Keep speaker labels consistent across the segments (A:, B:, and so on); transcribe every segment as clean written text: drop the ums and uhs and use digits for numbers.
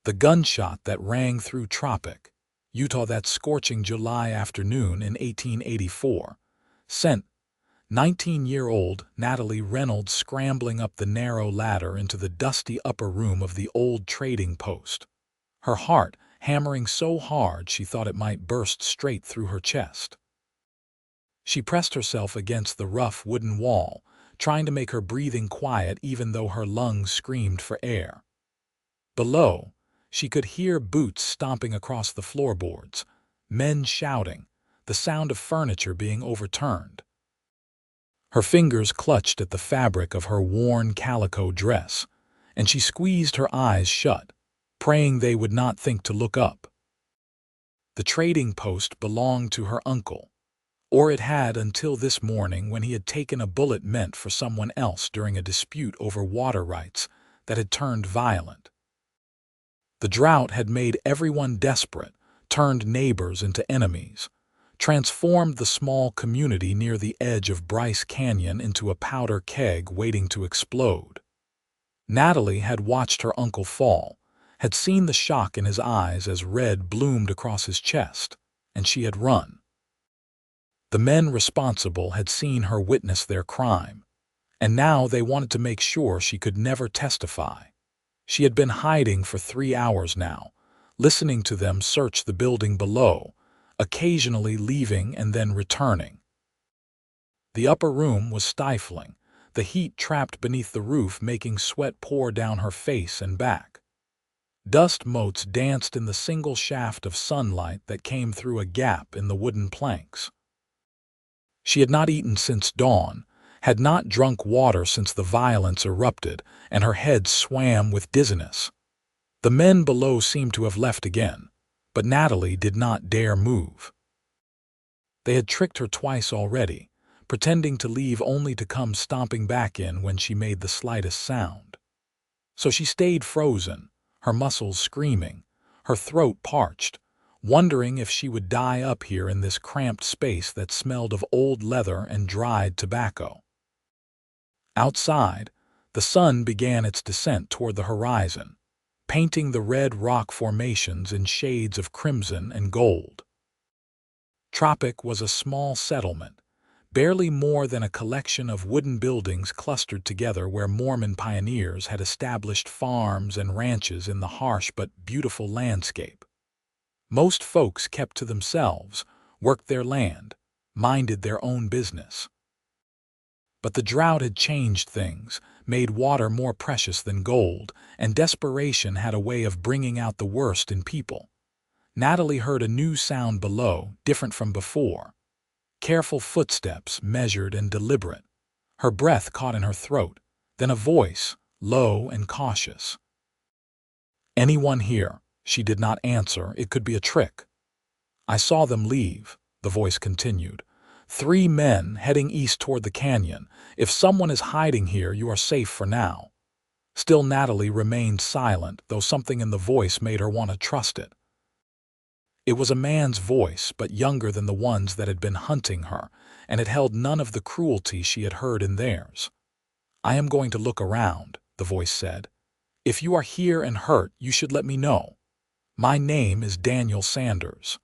A: The gunshot that rang through Tropic, Utah that scorching July afternoon in 1884, sent 19-year-old Natalie Reynolds scrambling up the narrow ladder into the dusty upper room of the old trading post, her heart hammering so hard she thought it might burst straight through her chest. She pressed herself against the rough wooden wall, trying to make her breathing quiet even though her lungs screamed for air. Below, she could hear boots stomping across the floorboards, men shouting, the sound of furniture being overturned. Her fingers clutched at the fabric of her worn calico dress, and she squeezed her eyes shut, praying they would not think to look up. The trading post belonged to her uncle, or it had until this morning when he had taken a bullet meant for someone else during a dispute over water rights that had turned violent. The drought had made everyone desperate, turned neighbors into enemies, transformed the small community near the edge of Bryce Canyon into a powder keg waiting to explode. Natalie had watched her uncle fall, had seen the shock in his eyes as red bloomed across his chest, and she had run. The men responsible had seen her witness their crime, and now they wanted to make sure she could never testify. She had been hiding for 3 hours now, listening to them search the building below, occasionally leaving and then returning. The upper room was stifling, the heat trapped beneath the roof making sweat pour down her face and back. Dust motes danced in the single shaft of sunlight that came through a gap in the wooden planks. She had not eaten since dawn, had not drunk water since the violence erupted, and her head swam with dizziness. The men below seemed to have left again, but Natalie did not dare move. They had tricked her twice already, pretending to leave only to come stomping back in when she made the slightest sound. So she stayed frozen, her muscles screaming, her throat parched, wondering if she would die up here in this cramped space that smelled of old leather and dried tobacco. Outside, the sun began its descent toward the horizon, painting the red rock formations in shades of crimson and gold. Tropic was a small settlement, barely more than a collection of wooden buildings clustered together where Mormon pioneers had established farms and ranches in the harsh but beautiful landscape. Most folks kept to themselves, worked their land, minded their own business. But the drought had changed things, made water more precious than gold, and desperation had a way of bringing out the worst in people. Natalie heard a new sound below, different from before. Careful footsteps, measured and deliberate. Her breath caught in her throat, then a voice, low and cautious. "Anyone here?" She did not answer. It could be a trick. "I saw them leave," the voice continued. "3 men heading east toward the canyon. If someone is hiding here, you are safe for now." Still Natalie remained silent, though something in the voice made her want to trust it. It was a man's voice, but younger than the ones that had been hunting her, and it held none of the cruelty she had heard in theirs. "I am going to look around," the voice said. "If you are here and hurt, you should let me know. My name is Daniel Sanders.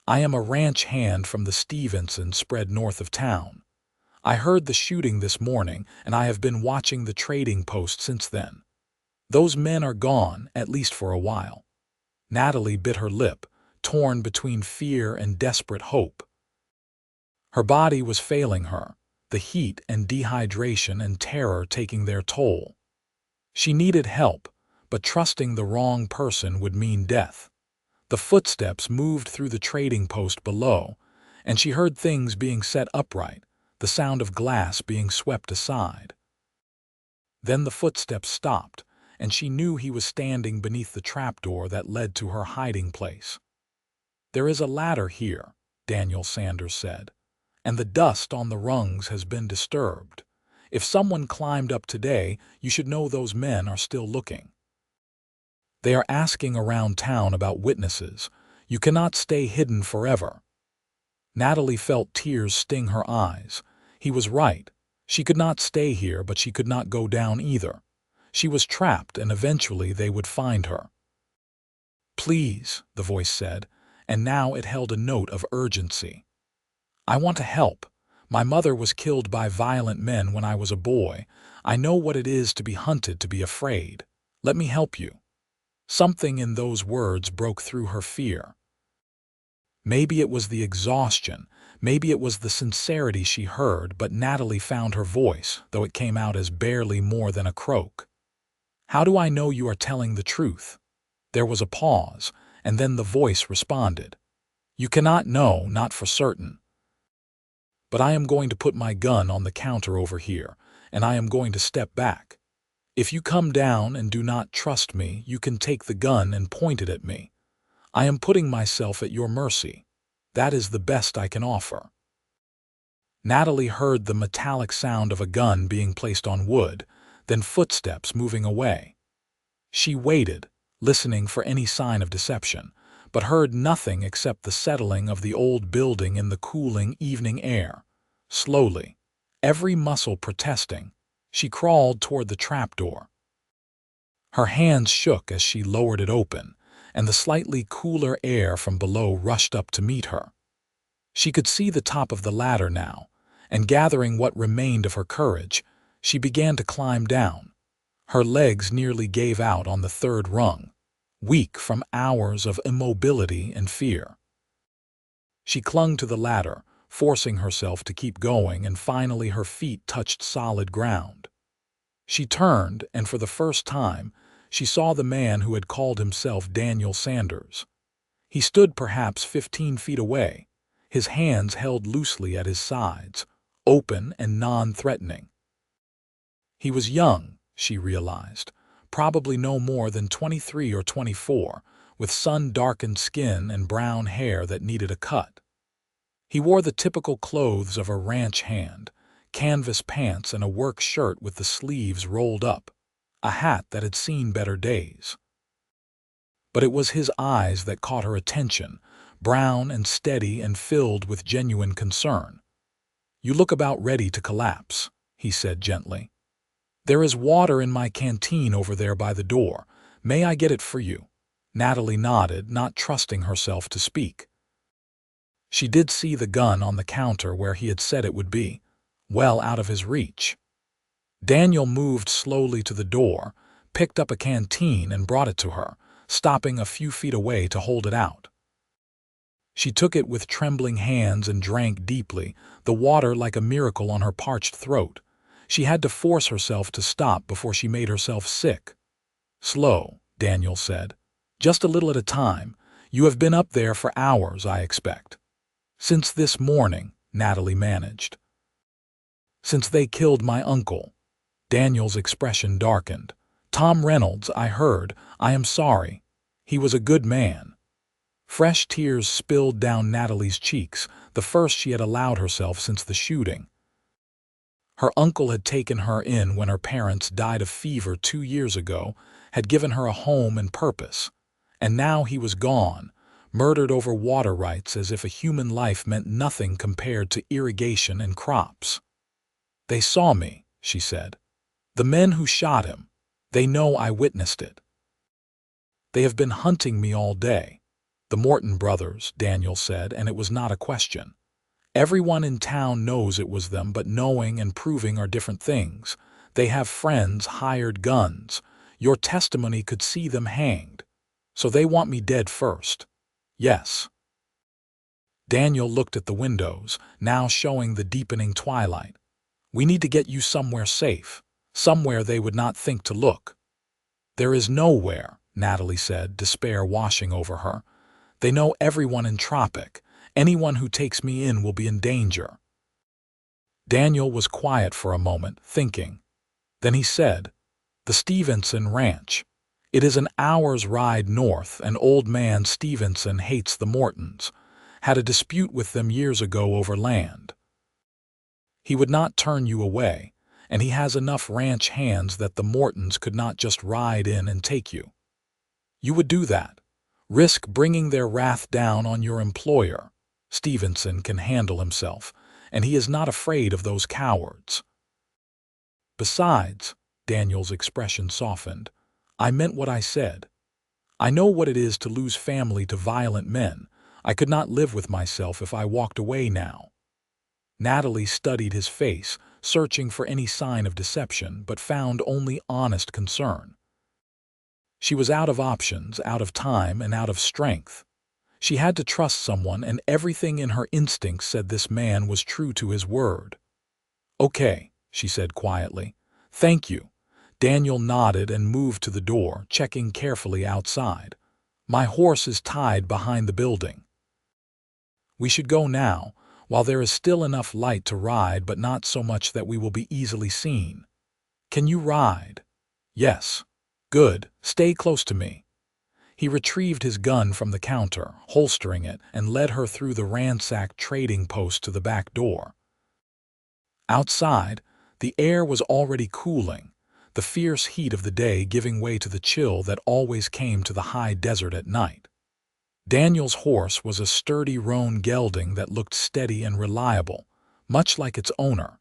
A: I am a ranch hand from the Stevenson spread north of town. I heard the shooting this morning, and I have been watching the trading post since then. Those men are gone, at least for a while." Natalie bit her lip, torn between fear and desperate hope. Her body was failing her, the heat and dehydration and terror taking their toll. She needed help, but trusting the wrong person would mean death. The footsteps moved through the trading post below, and she heard things being set upright, the sound of glass being swept aside. Then the footsteps stopped, and she knew he was standing beneath the trapdoor that led to her hiding place. "There is a ladder here," Daniel Sanders said, "and the dust on the rungs has been disturbed. If someone climbed up today, you should know those men are still looking. They are asking around town about witnesses. You cannot stay hidden forever." Natalie felt tears sting her eyes. He was right. She could not stay here, but she could not go down either. She was trapped, and eventually they would find her. "Please," the voice said, and now it held a note of urgency. "I want to help. My mother was killed by violent men when I was a boy. I know what it is to be hunted, to be afraid. Let me help you." Something in those words broke through her fear. Maybe it was the exhaustion, maybe it was the sincerity she heard, but Natalie found her voice, though it came out as barely more than a croak. "How do I know you are telling the truth?" There was a pause, and then the voice responded. "You cannot know, not for certain. But I am going to put my gun on the counter over here, and I am going to step back. If you come down and do not trust me, you can take the gun and point it at me. I am putting myself at your mercy. That is the best I can offer." Natalie heard the metallic sound of a gun being placed on wood, then footsteps moving away. She waited, listening for any sign of deception, but heard nothing except the settling of the old building in the cooling evening air. Slowly, every muscle protesting, she crawled toward the trapdoor. Her hands shook as she lowered it open, and the slightly cooler air from below rushed up to meet her. She could see the top of the ladder now, and gathering what remained of her courage, she began to climb down. Her legs nearly gave out on the third rung, weak from hours of immobility and fear. She clung to the ladder, forcing herself to keep going, and finally her feet touched solid ground. She turned, and for the first time, she saw the man who had called himself Daniel Sanders. He stood perhaps 15 feet away, his hands held loosely at his sides, open and non-threatening. He was young, she realized, probably no more than 23 or 24, with sun-darkened skin and brown hair that needed a cut. He wore the typical clothes of a ranch hand, canvas pants and a work shirt with the sleeves rolled up, a hat that had seen better days. But it was his eyes that caught her attention, brown and steady and filled with genuine concern. "You look about ready to collapse," he said gently. "There is water in my canteen over there by the door. May I get it for you?" Natalie nodded, not trusting herself to speak. She did see the gun on the counter where he had said it would be, well out of his reach. Daniel moved slowly to the door, picked up a canteen and brought it to her, stopping a few feet away to hold it out. She took it with trembling hands and drank deeply, the water like a miracle on her parched throat. She had to force herself to stop before she made herself sick. "Slow," Daniel said. "Just a little at a time. You have been up there for hours, I expect." "Since this morning," Natalie managed. "Since they killed my uncle." Daniel's expression darkened. "Tom Reynolds, I heard. I am sorry. He was a good man." Fresh tears spilled down Natalie's cheeks, the first she had allowed herself since the shooting. Her uncle had taken her in when her parents died of fever 2 years ago, had given her a home and purpose. And now he was gone, murdered over water rights as if a human life meant nothing compared to irrigation and crops. "They saw me," she said. "The men who shot him. They know I witnessed it. They have been hunting me all day." "The Morton brothers," Daniel said, and it was not a question. "Everyone in town knows it was them, but knowing and proving are different things. They have friends, hired guns. Your testimony could see them hanged. So they want me dead first." "Yes." Daniel looked at the windows, now showing the deepening twilight. "We need to get you somewhere safe, somewhere they would not think to look." "There is nowhere," Natalie said, despair washing over her. "They know everyone in Tropic. Anyone who takes me in will be in danger." Daniel was quiet for a moment, thinking. Then he said, "The Stevenson Ranch. It is an hour's ride north, and old man Stevenson hates the Mortons. Had a dispute with them years ago over land. He would not turn you away, and he has enough ranch hands that the Mortons could not just ride in and take you. You would do that. Risk bringing their wrath down on your employer. Stevenson can handle himself, and he is not afraid of those cowards. Besides, Daniel's expression softened. "I meant what I said. I know what it is to lose family to violent men. I could not live with myself if I walked away now." Natalie studied his face, searching for any sign of deception, but found only honest concern. She was out of options, out of time, and out of strength. She had to trust someone, and everything in her instincts said this man was true to his word. "Okay," she said quietly. "Thank you." Daniel nodded and moved to the door, checking carefully outside. "My horse is tied behind the building. We should go now, while there is still enough light to ride, but not so much that we will be easily seen. Can you ride?" "Yes." "Good. Stay close to me." He retrieved his gun from the counter, holstering it, and led her through the ransacked trading post to the back door. Outside, the air was already cooling, the fierce heat of the day giving way to the chill that always came to the high desert at night. Daniel's horse was a sturdy roan gelding that looked steady and reliable, much like its owner.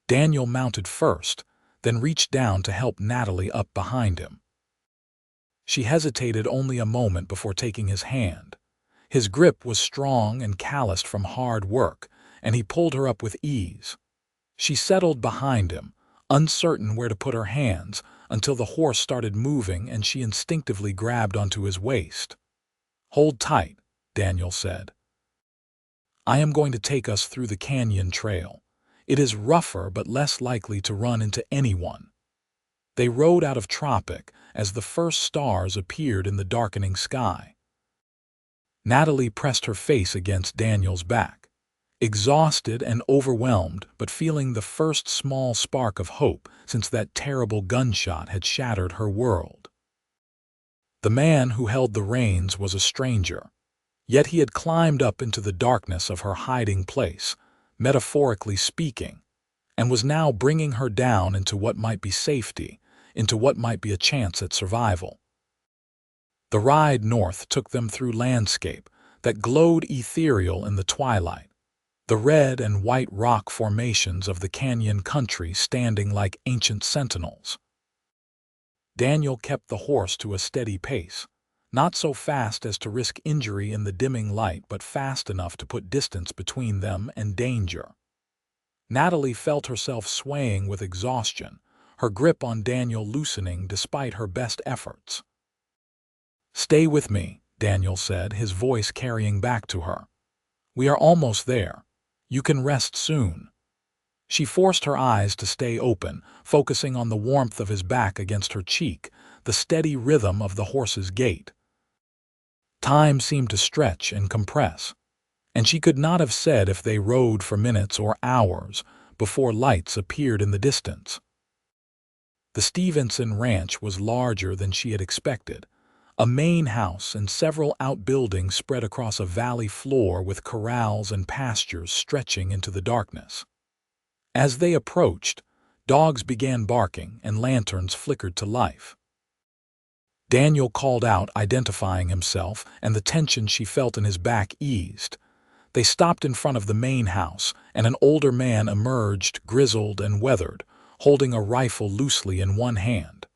A: Daniel mounted first, then reached down to help Natalie up behind him. She hesitated only a moment before taking his hand. His grip was strong and calloused from hard work, and he pulled her up with ease. She settled behind him, uncertain where to put her hands, until the horse started moving and she instinctively grabbed onto his waist. "Hold tight," Daniel said. "I am going to take us through the canyon trail. It is rougher but less likely to run into anyone." They rode out of Tropic as the first stars appeared in the darkening sky. Natalie pressed her face against Daniel's back. Exhausted and overwhelmed, but feeling the first small spark of hope since that terrible gunshot had shattered her world. The man who held the reins was a stranger, yet he had climbed up into the darkness of her hiding place, metaphorically speaking, and was now bringing her down into what might be safety, into what might be a chance at survival. The ride north took them through landscape that glowed ethereal in the twilight, the red and white rock formations of the canyon country standing like ancient sentinels. Daniel kept the horse to a steady pace, not so fast as to risk injury in the dimming light, but fast enough to put distance between them and danger. Natalie felt herself swaying with exhaustion, her grip on Daniel loosening despite her best efforts. "Stay with me," Daniel said, his voice carrying back to her. "We are almost there. You can rest soon." She forced her eyes to stay open, focusing on the warmth of his back against her cheek, the steady rhythm of the horse's gait. Time seemed to stretch and compress, and she could not have said if they rode for minutes or hours before lights appeared in the distance. The Stevenson ranch was larger than she had expected, a main house and several outbuildings spread across a valley floor with corrals and pastures stretching into the darkness. As they approached, dogs began barking and lanterns flickered to life. Daniel called out, identifying himself, and the tension she felt in his back eased. They stopped in front of the main house, and an older man emerged, grizzled and weathered, holding a rifle loosely in one hand.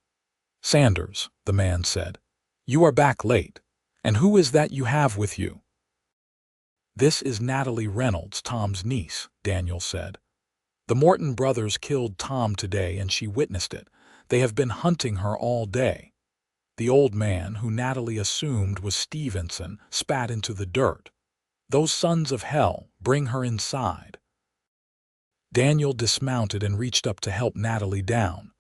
A: "Sanders," the man said, "you are back late. And who is that you have with you?" "This is Natalie Reynolds, Tom's niece," Daniel said. "The Morton brothers killed Tom today and she witnessed it. They have been hunting her all day." The old man, who Natalie assumed was Stevenson, spat into the dirt. "Those sons of hell, bring her inside." Daniel dismounted and reached up to help Natalie down.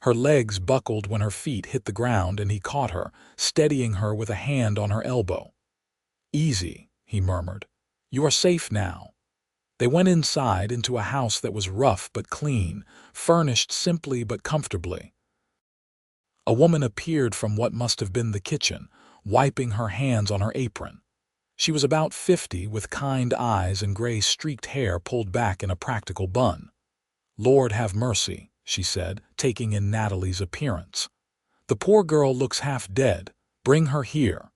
A: Her legs buckled when her feet hit the ground, and he caught her, steadying her with a hand on her elbow. "Easy," he murmured. "You are safe now." They went inside into a house that was rough but clean, furnished simply but comfortably. A woman appeared from what must have been the kitchen, wiping her hands on her apron. She was about 50, with kind eyes and gray streaked hair pulled back in a practical bun. "Lord have mercy," she said, taking in Natalie's appearance. "The poor girl looks half dead. Bring her here."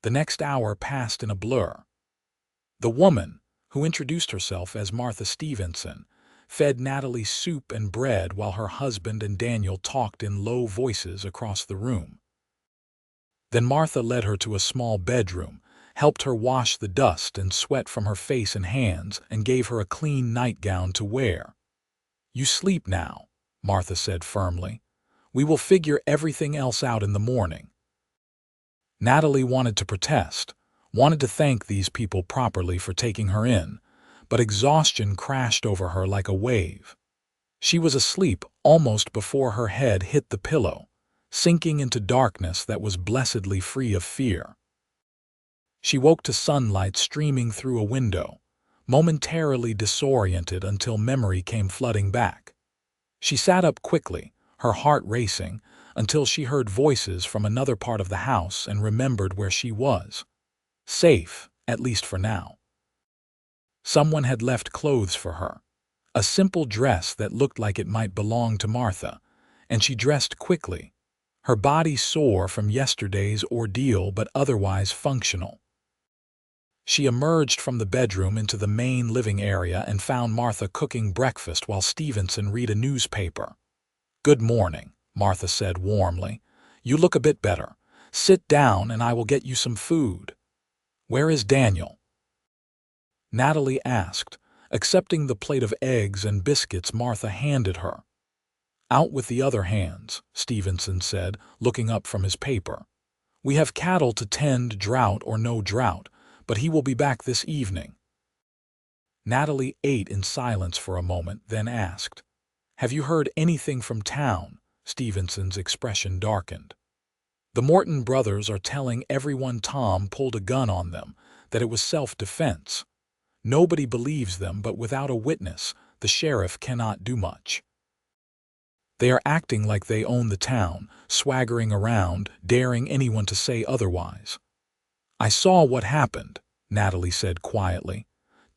A: The next hour passed in a blur. The woman, who introduced herself as Martha Stevenson, fed Natalie soup and bread while her husband and Daniel talked in low voices across the room. Then Martha led her to a small bedroom, helped her wash the dust and sweat from her face and hands, and gave her a clean nightgown to wear. "You sleep now," Martha said firmly. "We will figure everything else out in the morning." Natalie wanted to protest, wanted to thank these people properly for taking her in, but exhaustion crashed over her like a wave. She was asleep almost before her head hit the pillow, sinking into darkness that was blessedly free of fear. She woke to sunlight streaming through a window, momentarily disoriented until memory came flooding back. She sat up quickly, her heart racing, until she heard voices from another part of the house and remembered where she was. Safe, at least for now. Someone had left clothes for her, a simple dress that looked like it might belong to Martha, and she dressed quickly, her body sore from yesterday's ordeal but otherwise functional. She emerged from the bedroom into the main living area and found Martha cooking breakfast while Stevenson read a newspaper. "Good morning," Martha said warmly. "You look a bit better. Sit down and I will get you some food." "Where is Daniel?" Natalie asked, accepting the plate of eggs and biscuits Martha handed her. "Out with the other hands," Stevenson said, looking up from his paper. "We have cattle to tend, drought or no drought, but he will be back this evening." Natalie ate in silence for a moment, then asked, "Have you heard anything from town?" Stevenson's expression darkened. "The Morton brothers are telling everyone Tom pulled a gun on them, that it was self-defense. Nobody believes them, but without a witness, the sheriff cannot do much. They are acting like they own the town, swaggering around, daring anyone to say otherwise." "I saw what happened," Natalie said quietly.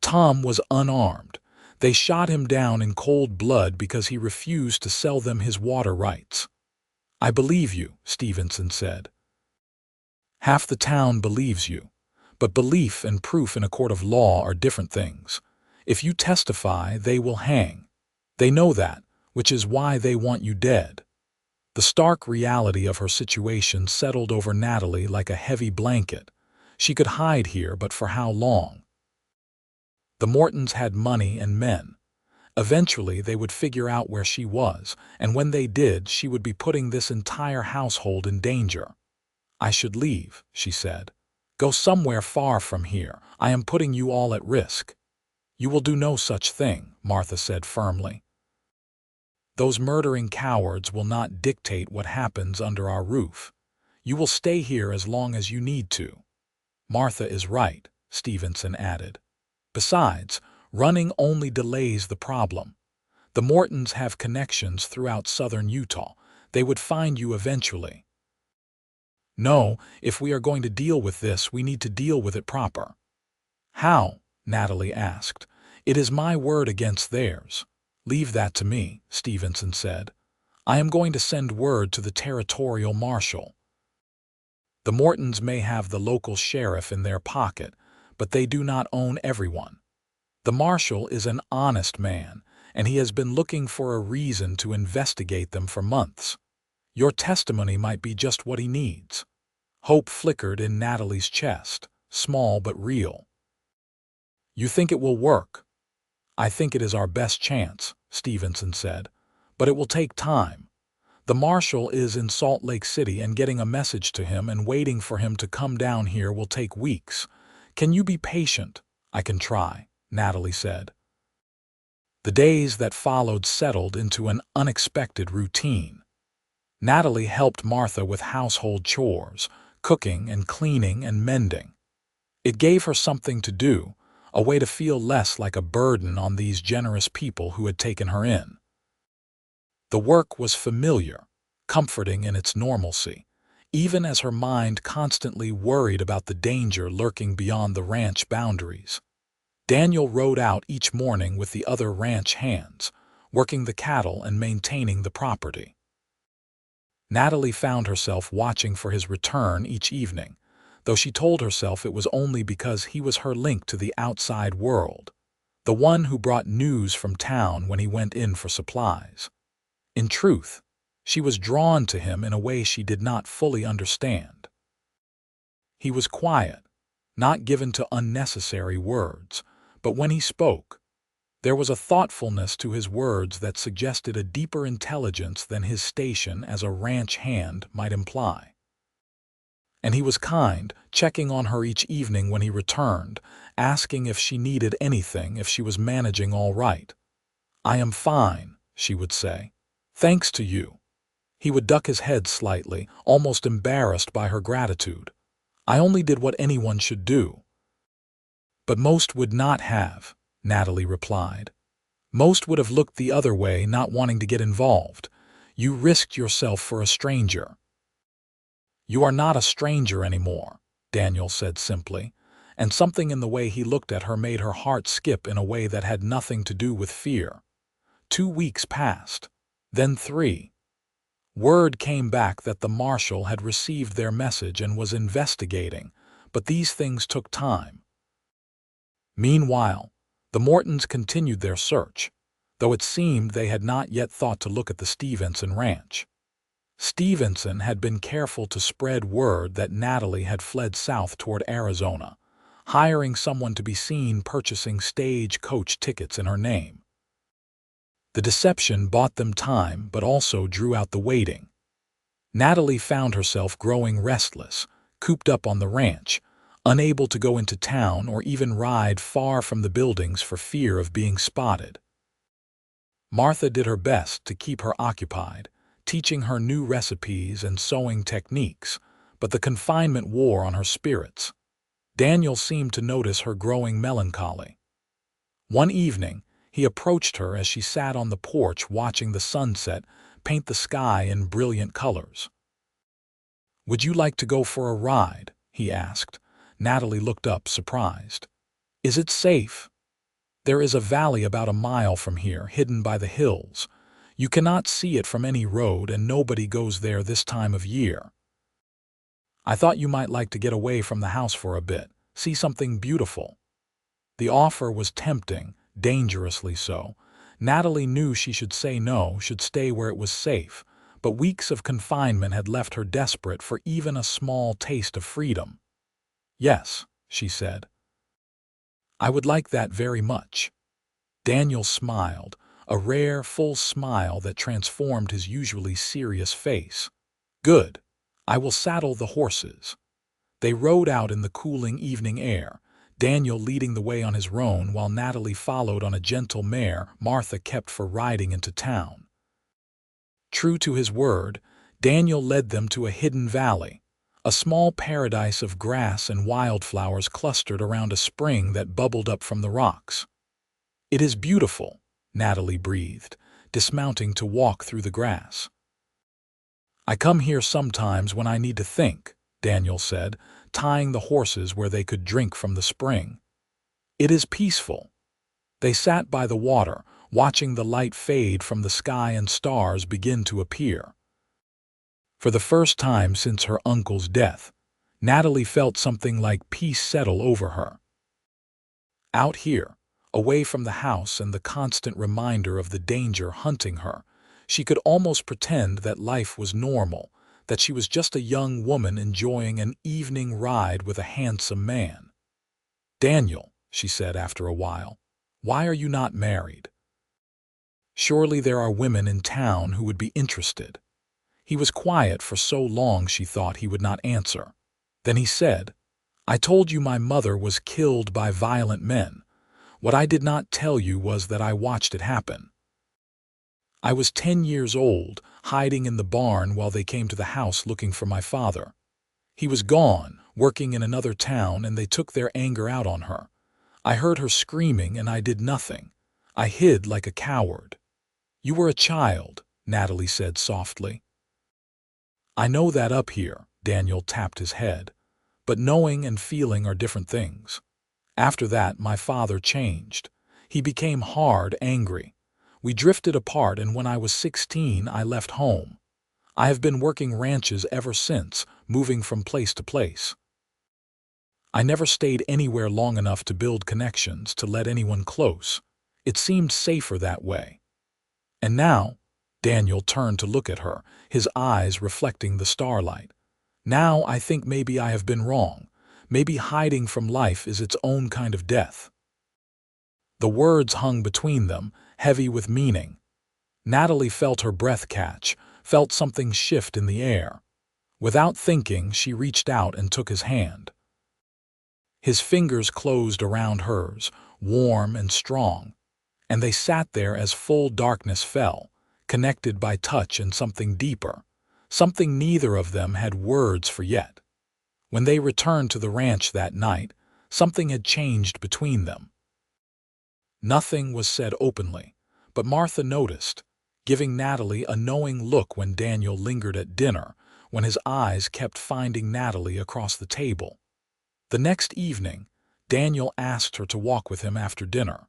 A: "Tom was unarmed. They shot him down in cold blood because he refused to sell them his water rights." "I believe you," Stevenson said. "Half the town believes you. But belief and proof in a court of law are different things. If you testify, they will hang. They know that, which is why they want you dead." The stark reality of her situation settled over Natalie like a heavy blanket. She could hide here, but for how long? The Mortons had money and men. Eventually, they would figure out where she was, and when they did, she would be putting this entire household in danger. "I should leave," she said. "Go somewhere far from here. I am putting you all at risk." "You will do no such thing," Martha said firmly. "Those murdering cowards will not dictate what happens under our roof. You will stay here as long as you need to." "Martha is right," Stevenson added. "Besides, running only delays the problem. The Mortons have connections throughout southern Utah. They would find you eventually." "No, if we are going to deal with this, we need to deal with it proper." "How?" Natalie asked. "It is my word against theirs." "Leave that to me," Stevenson said. "I am going to send word to the territorial marshal. The Mortons may have the local sheriff in their pocket, but they do not own everyone. The marshal is an honest man, and he has been looking for a reason to investigate them for months. Your testimony might be just what he needs." Hope flickered in Natalie's chest, small but real. "You think it will work?" "I think it is our best chance," Stevenson said, "but it will take time. The marshal is in Salt Lake City, and getting a message to him and waiting for him to come down here will take weeks. Can you be patient?" "I can try," Natalie said. The days that followed settled into an unexpected routine. Natalie helped Martha with household chores, cooking and cleaning and mending. It gave her something to do, a way to feel less like a burden on these generous people who had taken her in. The work was familiar, comforting in its normalcy, even as her mind constantly worried about the danger lurking beyond the ranch boundaries. Daniel rode out each morning with the other ranch hands, working the cattle and maintaining the property. Natalie found herself watching for his return each evening, though she told herself it was only because he was her link to the outside world. the one who brought news from town when he went in for supplies. In truth, she was drawn to him in a way she did not fully understand. He was quiet, not given to unnecessary words, but when he spoke, there was a thoughtfulness to his words that suggested a deeper intelligence than his station as a ranch hand might imply. And he was kind, checking on her each evening when he returned, asking if she needed anything, if she was managing all right. "I am fine," she would say. "Thanks to you." He would duck his head slightly, almost embarrassed by her gratitude. "I only did what anyone should do." "But most would not have," Natalie replied. "Most would have looked the other way, not wanting to get involved. You risked yourself for a stranger." "You are not a stranger anymore," Daniel said simply, and something in the way he looked at her made her heart skip in a way that had nothing to do with fear. 2 weeks passed, then 3. Word came back that the marshal had received their message and was investigating, but these things took time. Meanwhile, the Mortons continued their search, though it seemed they had not yet thought to look at the Stevenson ranch. Stevenson had been careful to spread word that Natalie had fled south toward Arizona, hiring someone to be seen purchasing stage-coach tickets in her name. The deception bought them time but also drew out the waiting. Natalie found herself growing restless, cooped up on the ranch, unable to go into town or even ride far from the buildings for fear of being spotted. Martha did her best to keep her occupied, teaching her new recipes and sewing techniques, but the confinement wore on her spirits. Daniel seemed to notice her growing melancholy. One evening, he approached her as she sat on the porch watching the sunset paint the sky in brilliant colors. "Would you like to go for a ride?" he asked. Natalie looked up, surprised. "Is it safe?" "There is a valley about a mile from here, hidden by the hills. You cannot see it from any road, and nobody goes there this time of year. I thought you might like to get away from the house for a bit, see something beautiful." The offer was tempting, dangerously so. Natalie knew she should say no, should stay where it was safe, but weeks of confinement had left her desperate for even a small taste of freedom. "Yes," she said. "I would like that very much." Daniel smiled, a rare, full smile that transformed his usually serious face. "Good. I will saddle the horses." They rode out in the cooling evening air, Daniel leading the way on his roan while Natalie followed on a gentle mare Martha kept for riding into town. True to his word, Daniel led them to a hidden valley, a small paradise of grass and wildflowers clustered around a spring that bubbled up from the rocks. "It is beautiful," Natalie breathed, dismounting to walk through the grass. "I come here sometimes when I need to think," Daniel said, tying the horses where they could drink from the spring. "It is peaceful." They sat by the water, watching the light fade from the sky and stars begin to appear. For the first time since her uncle's death, Natalie felt something like peace settle over her. Out here, away from the house and the constant reminder of the danger hunting her, she could almost pretend that life was normal, that she was just a young woman enjoying an evening ride with a handsome man. "Daniel," she said after a while, "why are you not married? Surely there are women in town who would be interested." He was quiet for so long she thought he would not answer. Then he said, "I told you my mother was killed by violent men. What I did not tell you was that I watched it happen. I was 10 years old, hiding in the barn while they came to the house looking for my father. He was gone, working in another town, and they took their anger out on her. I heard her screaming and I did nothing. I hid like a coward." "You were a child," Natalie said softly. "I know that up here," Daniel tapped his head. "But knowing and feeling are different things. After that, my father changed. He became hard, angry. We drifted apart, and when I was 16, I left home. I have been working ranches ever since, moving from place to place." I never stayed anywhere long enough to build connections, to let anyone close. It seemed safer that way. And now, Daniel turned to look at her, his eyes reflecting the starlight. Now I think maybe I have been wrong. Maybe hiding from life is its own kind of death. The words hung between them, heavy with meaning. Natalie felt her breath catch, felt something shift in the air. Without thinking, she reached out and took his hand. His fingers closed around hers, warm and strong, and they sat there as full darkness fell, connected by touch and something deeper, something neither of them had words for yet. When they returned to the ranch that night, something had changed between them. Nothing was said openly, but Martha noticed, giving Natalie a knowing look when Daniel lingered at dinner, when his eyes kept finding Natalie across the table. The next evening, Daniel asked her to walk with him after dinner.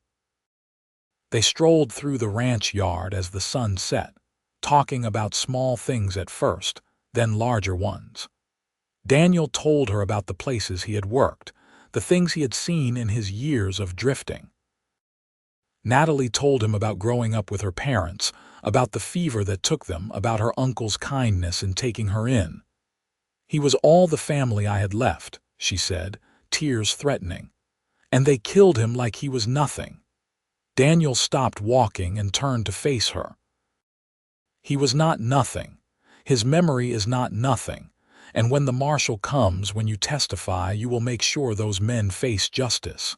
A: They strolled through the ranch yard as the sun set, talking about small things at first, then larger ones. Daniel told her about the places he had worked, the things he had seen in his years of drifting. Natalie told him about growing up with her parents, about the fever that took them, about her uncle's kindness in taking her in. "He was all the family I had left," she said, tears threatening. "And they killed him like he was nothing." Daniel stopped walking and turned to face her. "He was not nothing. His memory is not nothing. And when the marshal comes, when you testify, you will make sure those men face justice.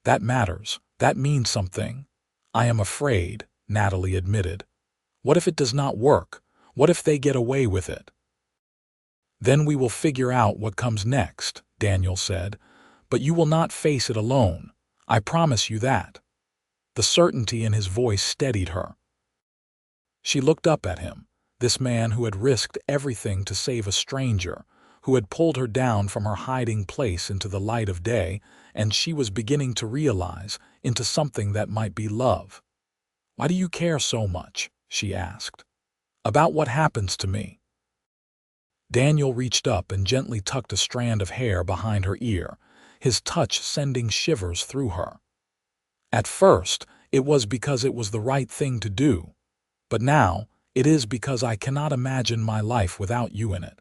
A: That matters. That means something." "I am afraid," Natalie admitted. "What if it does not work? What if they get away with it?" "Then we will figure out what comes next," Daniel said. "But you will not face it alone. I promise you that." The certainty in his voice steadied her. She looked up at him, this man who had risked everything to save a stranger, who had pulled her down from her hiding place into the light of day, and she was beginning to realize, into something that might be love. "Why do you care so much?" she asked. "About what happens to me?" Daniel reached up and gently tucked a strand of hair behind her ear, his touch sending shivers through her. "At first, it was because it was the right thing to do, but now it is because I cannot imagine my life without you in it.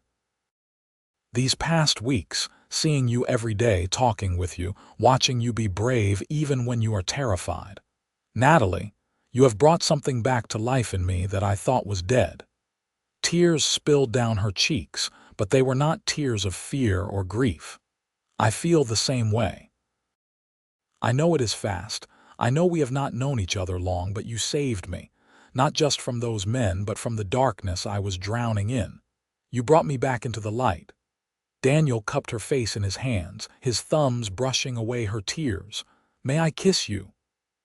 A: These past weeks, seeing you every day, talking with you, watching you be brave even when you are terrified. Natalie, you have brought something back to life in me that I thought was dead." Tears spilled down her cheeks, but they were not tears of fear or grief. "I feel the same way. I know it is fast. I know we have not known each other long, but you saved me, not just from those men, but from the darkness I was drowning in. You brought me back into the light." Daniel cupped her face in his hands, his thumbs brushing away her tears. "May I kiss you?"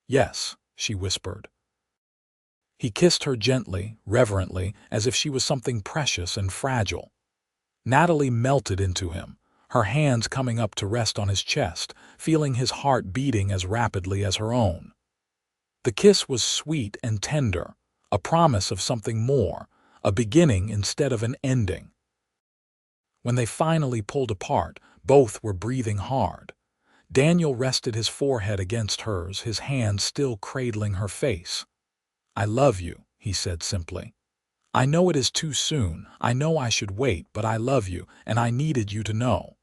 A: "Yes," she whispered. He kissed her gently, reverently, as if she was something precious and fragile. Natalie melted into him, her hands coming up to rest on his chest, feeling his heart beating as rapidly as her own. The kiss was sweet and tender, a promise of something more, a beginning instead of an ending. When they finally pulled apart, both were breathing hard. Daniel rested his forehead against hers, his hand still cradling her face. "I love you," he said simply. "I know it is too soon, I know I should wait, but I love you, and I needed you to know."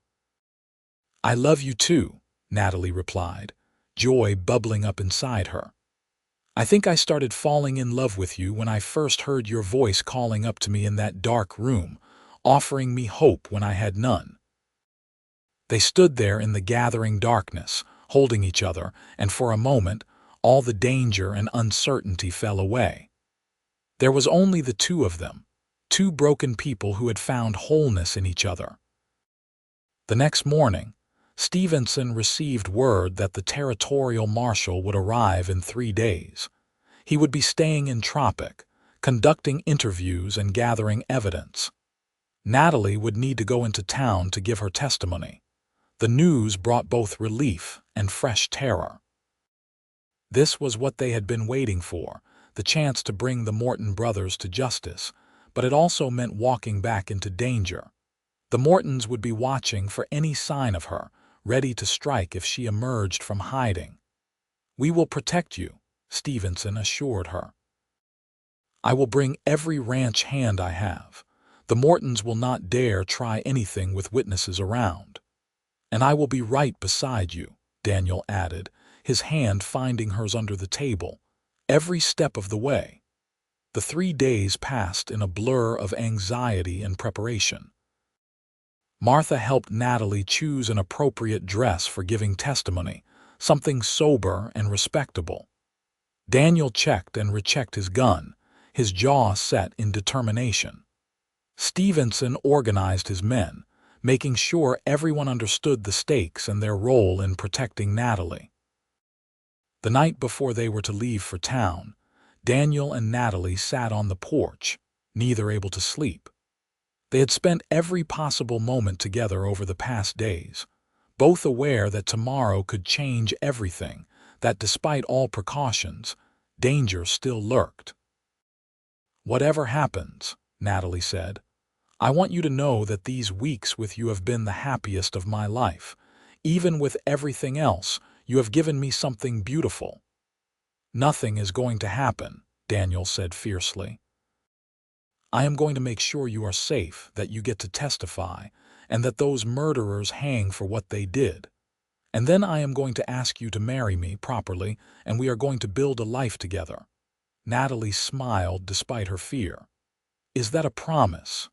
A: "I love you too," Natalie replied, joy bubbling up inside her. "I think I started falling in love with you when I first heard your voice calling up to me in that dark room, offering me hope when I had none." They stood there in the gathering darkness, holding each other, and for a moment, all the danger and uncertainty fell away. There was only the two of them, two broken people who had found wholeness in each other. The next morning, Stevenson received word that the territorial marshal would arrive in 3 days. He would be staying in Tropic, conducting interviews and gathering evidence. Natalie would need to go into town to give her testimony. The news brought both relief and fresh terror. This was what they had been waiting for, the chance to bring the Morton brothers to justice, but it also meant walking back into danger. The Mortons would be watching for any sign of her, ready to strike if she emerged from hiding. "We will protect you," Stevenson assured her. "I will bring every ranch hand I have. The Mortons will not dare try anything with witnesses around. And I will be right beside you," Daniel added, his hand finding hers under the table, "every step of the way." The 3 days passed in a blur of anxiety and preparation. Martha helped Natalie choose an appropriate dress for giving testimony, something sober and respectable. Daniel checked and rechecked his gun, his jaw set in determination. Stevenson organized his men, making sure everyone understood the stakes and their role in protecting Natalie. The night before they were to leave for town, Daniel and Natalie sat on the porch, neither able to sleep. They had spent every possible moment together over the past days, both aware that tomorrow could change everything, that despite all precautions, danger still lurked. "Whatever happens," Natalie said, "I want you to know that these weeks with you have been the happiest of my life. Even with everything else, you have given me something beautiful." "Nothing is going to happen," Daniel said fiercely. "I am going to make sure you are safe, that you get to testify, and that those murderers hang for what they did. And then I am going to ask you to marry me properly, and we are going to build a life together." Natalie smiled despite her fear. "Is that a promise?"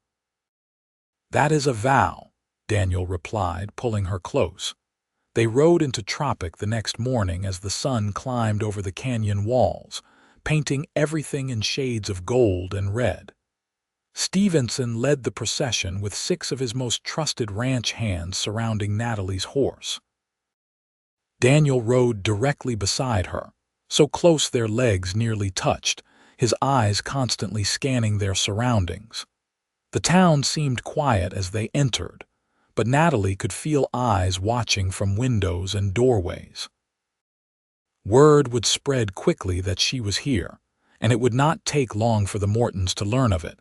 A: "That is a vow," Daniel replied, pulling her close. They rode into Tropic the next morning as the sun climbed over the canyon walls, painting everything in shades of gold and red. Stevenson led the procession with 6 of his most trusted ranch hands surrounding Natalie's horse. Daniel rode directly beside her, so close their legs nearly touched, his eyes constantly scanning their surroundings. The town seemed quiet as they entered, but Natalie could feel eyes watching from windows and doorways. Word would spread quickly that she was here, and it would not take long for the Mortons to learn of it.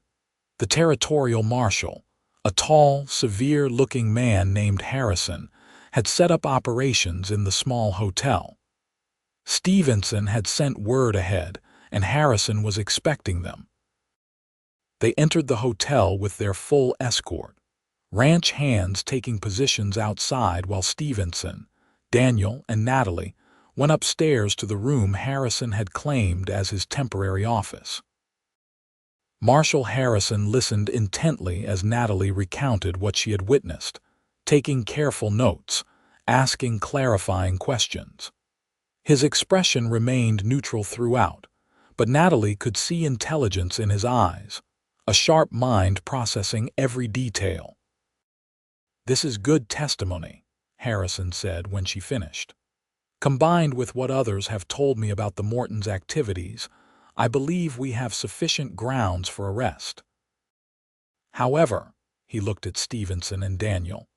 A: The territorial marshal, a tall, severe-looking man named Harrison, had set up operations in the small hotel. Stevenson had sent word ahead, and Harrison was expecting them. They entered the hotel with their full escort, ranch hands taking positions outside while Stevenson, Daniel, and Natalie went upstairs to the room Harrison had claimed as his temporary office. Marshal Harrison listened intently as Natalie recounted what she had witnessed, taking careful notes, asking clarifying questions. His expression remained neutral throughout, but Natalie could see intelligence in his eyes, a sharp mind processing every detail. "This is good testimony," Harrison said when she finished. "Combined with what others have told me about the Mortons' activities, I believe we have sufficient grounds for arrest. However," he looked at Stevenson and Daniel,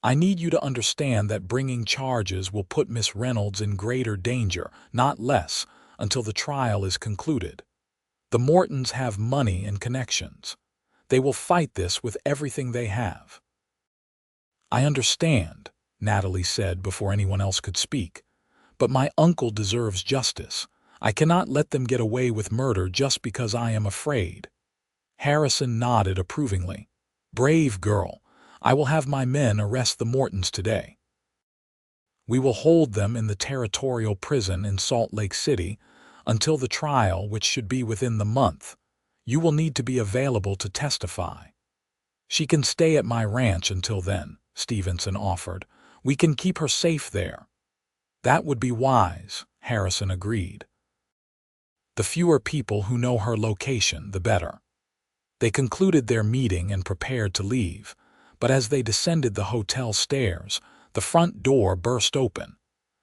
A: "I need you to understand that bringing charges will put Miss Reynolds in greater danger, not less, until the trial is concluded. The Mortons have money and connections. They will fight this with everything they have." "I understand," Natalie said before anyone else could speak, "but my uncle deserves justice. I cannot let them get away with murder just because I am afraid." Harrison nodded approvingly. "Brave girl. I will have my men arrest the Mortons today. We will hold them in the territorial prison in Salt Lake City until the trial, which should be within the month. You will need to be available to testify." "She can stay at my ranch until then," Stevenson offered. "We can keep her safe there." "That would be wise," Harrison agreed. "The fewer people who know her location, the better." They concluded their meeting and prepared to leave, but as they descended the hotel stairs, the front door burst open.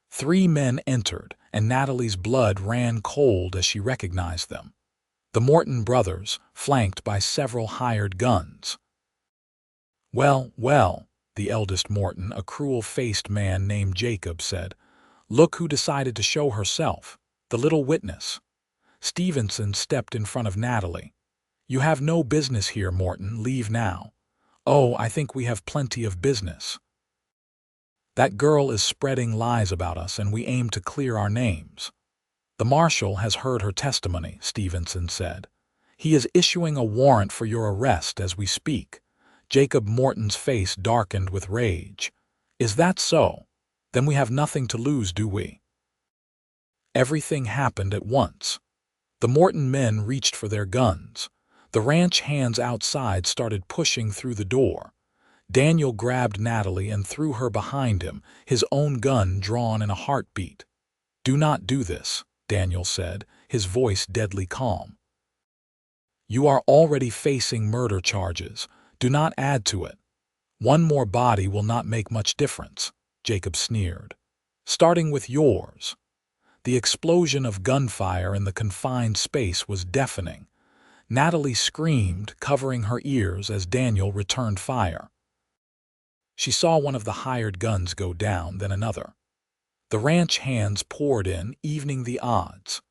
A: 3 men entered, and Natalie's blood ran cold as she recognized them. The Morton brothers, flanked by several hired guns. "Well, well," the eldest Morton, a cruel-faced man named Jacob, said. "Look who decided to show herself, the little witness." Stevenson stepped in front of Natalie. "You have no business here, Morton. Leave now." "Oh, I think we have plenty of business." That girl is spreading lies about us, and we aim to clear our names." "The marshal has heard her testimony," Stevenson said. "He is issuing a warrant for your arrest as we speak." Jacob Morton's face darkened with rage. "Is that so? Then we have nothing to lose, do we?" Everything happened at once. The Morton men reached for their guns. The ranch hands outside started pushing through the door. Daniel grabbed Natalie and threw her behind him, his own gun drawn in a heartbeat. "Do not do this," Daniel said, his voice deadly calm. "You are already facing murder charges. Do not add to it." "One more body will not make much difference," Jacob sneered. "Starting with yours." The explosion of gunfire in the confined space was deafening. Natalie screamed, covering her ears as Daniel returned fire. She saw one of the hired guns go down, then another. The ranch hands poured in, evening the odds.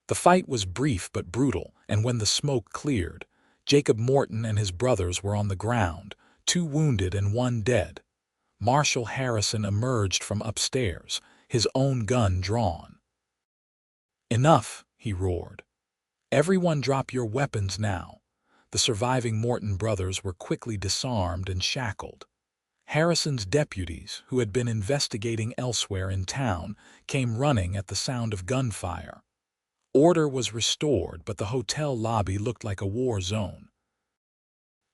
A: The fight was brief but brutal, and when the smoke cleared, Jacob Morton and his brothers were on the ground, 2 wounded and 1 dead. Marshal Harrison emerged from upstairs, his own gun drawn. "Enough," he roared. "Everyone drop your weapons now." The surviving Morton brothers were quickly disarmed and shackled. Harrison's deputies, who had been investigating elsewhere in town, came running at the sound of gunfire. Order was restored, but the hotel lobby looked like a war zone.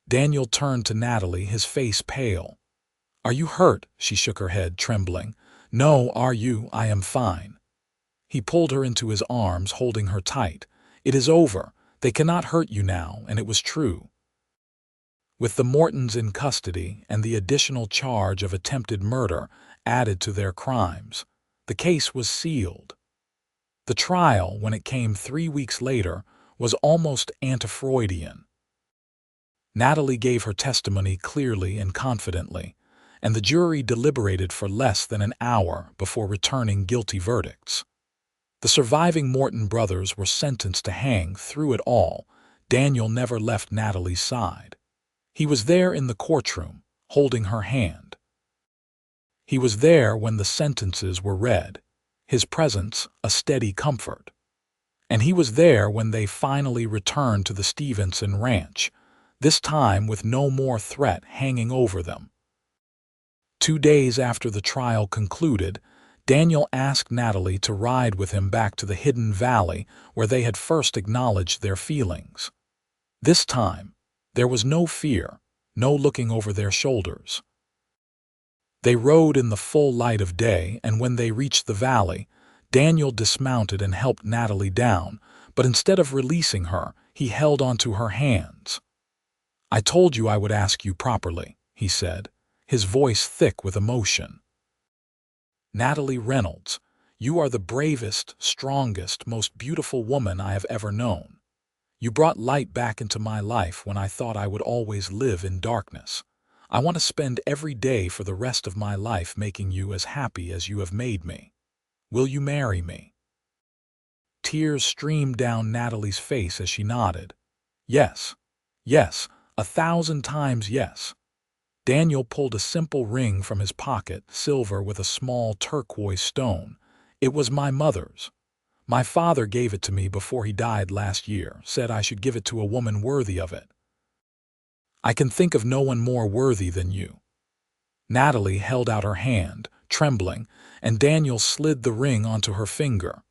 A: Daniel turned to Natalie, his face pale. "Are you hurt?" She shook her head, trembling. "No, are you? I am fine." He pulled her into his arms, holding her tight. "It is over. They cannot hurt you now," and it was true. With the Mortons in custody and the additional charge of attempted murder added to their crimes, the case was sealed. The trial, when it came 3 weeks later, was almost anti-Freudian. Natalie gave her testimony clearly and confidently, and the jury deliberated for less than an hour before returning guilty verdicts. The surviving Morton brothers were sentenced to hang. Through it all, Daniel never left Natalie's side. He was there in the courtroom, holding her hand. He was there when the sentences were read, his presence a steady comfort. And he was there when they finally returned to the Stevenson ranch, this time with no more threat hanging over them. 2 days after the trial concluded, Daniel asked Natalie to ride with him back to the hidden valley where they had first acknowledged their feelings. This time, there was no fear, no looking over their shoulders. They rode in the full light of day, and when they reached the valley, Daniel dismounted and helped Natalie down, but instead of releasing her, he held onto her hands. "I told you I would ask you properly," he said, his voice thick with emotion. "Natalie Reynolds, you are the bravest, strongest, most beautiful woman I have ever known. You brought light back into my life when I thought I would always live in darkness. I want to spend every day for the rest of my life making you as happy as you have made me. Will you marry me?" Tears streamed down Natalie's face as she nodded. "Yes, yes, 1,000 times yes." Daniel pulled a simple ring from his pocket, silver with a small turquoise stone. "It was my mother's. My father gave it to me before he died last year, said I should give it to a woman worthy of it. I can think of no one more worthy than you." Natalie held out her hand, trembling, and Daniel slid the ring onto her finger.